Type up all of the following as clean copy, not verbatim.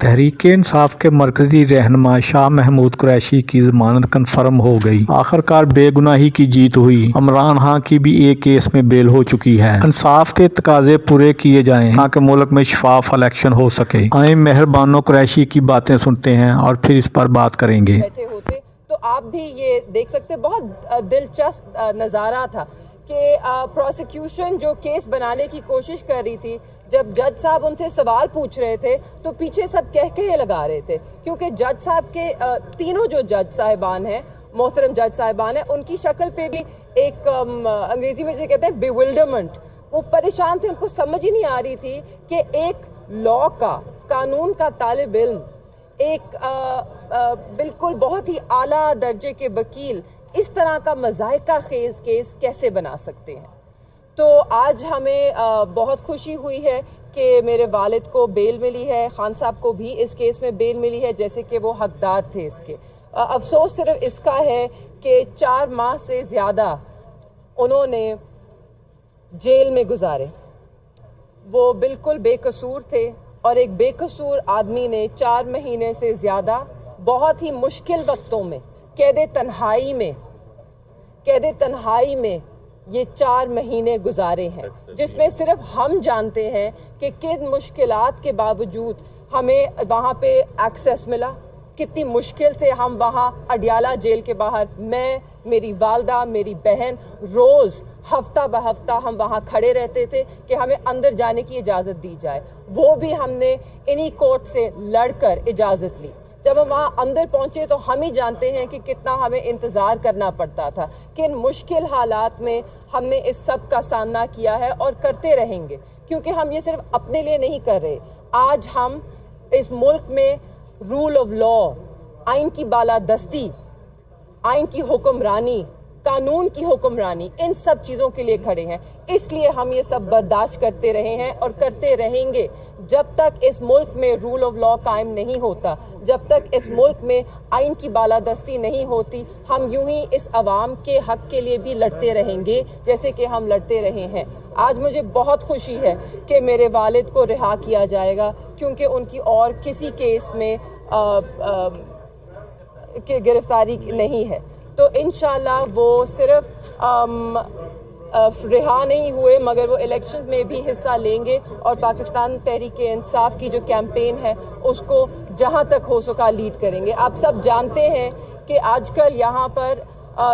तहरीक इंसाफ के मरकजी रहनुमा शाह महमूद कुरैशी की जमानत कन्फर्म हो गई। आखिरकार बेगुनाही की जीत हुई। इमरान खान की भी एक केस में बेल हो चुकी है। इंसाफ के तकाजे पूरे किए जाएं ताकि मुल्क में शफाफ इलेक्शन हो सके। आए मेहरबानो कुरैशी की बातें सुनते हैं और फिर इस पर बात करेंगे। बैठे होते तो आप भी ये देख सकते, बहुत दिलचस्प नज़ारा था कि प्रोसिक्यूशन जो केस बनाने की कोशिश कर रही थी, जब जज साहब उनसे सवाल पूछ रहे थे तो पीछे सब कह लगा रहे थे, क्योंकि जज साहब के तीनों जो जज साहिबान हैं, मोहतरम जज साहिबान हैं, उनकी शक्ल पे भी एक अंग्रेजी में जिसे कहते हैं बिविल्डरमेंट, वो परेशान थे। उनको समझ ही नहीं आ रही थी कि एक लॉ का, कानून का तालिब इल्म, एक बिल्कुल बहुत ही आला दर्जे के वकील इस तरह का मज़ाइका खेज केस कैसे बना सकते हैं। तो आज हमें बहुत खुशी हुई है कि मेरे वालिद को बेल मिली है, खान साहब को भी इस केस में बेल मिली है, जैसे कि वो हकदार थे इसके। अफसोस सिर्फ इसका है कि 4 माह से ज़्यादा उन्होंने जेल में गुजारे। वो बिल्कुल बेकसूर थे और एक बेकसूर आदमी ने 4 महीने से ज़्यादा बहुत ही मुश्किल वक्तों में कैद तन्हाई में ये 4 महीने गुजारे हैं, जिसमें सिर्फ हम जानते हैं कि किन मुश्किलात के बावजूद हमें वहाँ पे एक्सेस मिला, कितनी मुश्किल से हम वहाँ अडियाला जेल के बाहर, मैं, मेरी वालदा, मेरी बहन, रोज़ हफ्ता ब हफ्ता हम वहाँ खड़े रहते थे कि हमें अंदर जाने की इजाज़त दी जाए। वो भी हमने इन्हीं कोर्ट से लड़कर इजाज़त ली। जब हम वहाँ अंदर पहुँचे तो हम ही जानते हैं कि कितना हमें इंतज़ार करना पड़ता था, किन मुश्किल हालात में हमने इस सब का सामना किया है और करते रहेंगे, क्योंकि हम ये सिर्फ अपने लिए नहीं कर रहे। आज हम इस मुल्क में रूल ऑफ लॉ, आइन की बालादस्ती, आइन की हुक्मरानी, कानून की हुक्मरानी, इन सब चीज़ों के लिए खड़े हैं। इसलिए हम ये सब बर्दाश्त करते रहे हैं और करते रहेंगे जब तक इस मुल्क में रूल ऑफ लॉ कायम नहीं होता, जब तक इस मुल्क में आइन की बालादस्ती नहीं होती। हम यूं ही इस अवाम के हक के लिए भी लड़ते रहेंगे जैसे कि हम लड़ते रहे हैं। आज मुझे बहुत खुशी है कि मेरे वालिद को रिहा किया जाएगा, क्योंकि उनकी और किसी केस में गिरफ्तारी नहीं है। तो इंशाल्लाह वो सिर्फ रिहा नहीं हुए मगर वो इलेक्शंस में भी हिस्सा लेंगे और पाकिस्तान तहरीक इंसाफ की जो कैंपेन है उसको जहां तक हो सका लीड करेंगे। आप सब जानते हैं कि आजकल यहाँ पर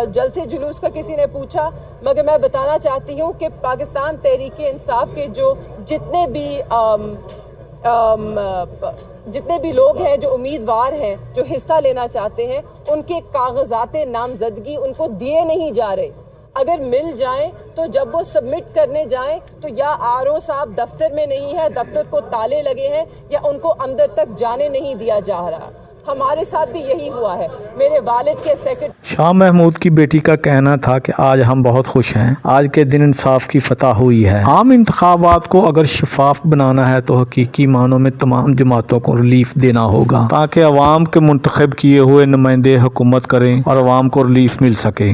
जलसे जुलूस का किसी ने पूछा, मगर मैं बताना चाहती हूँ कि पाकिस्तान तहरीक इंसाफ के जो जितने भी लोग हैं, जो उम्मीदवार हैं, जो हिस्सा लेना चाहते हैं, उनके कागजात नामजदगी उनको दिए नहीं जा रहे। अगर मिल जाएं तो जब वो सबमिट करने जाएं तो या आरओ साहब दफ्तर में नहीं है, दफ्तर को ताले लगे हैं, या उनको अंदर तक जाने नहीं दिया जा रहा। हमारे साथ भी यही हुआ है। मेरे वालिद के सेक्रेटरी शाह महमूद की बेटी का कहना था कि आज हम बहुत खुश हैं, आज के दिन इंसाफ की फतह हुई है। आम इंतखाबात को अगर शफाफ बनाना है तो हकीकी मानों में तमाम जमातों को रिलीफ देना होगा, ताकि अवाम के मुंतखब किए हुए नुमाइंदे हुकूमत करें और अवाम को रिलीफ मिल सके।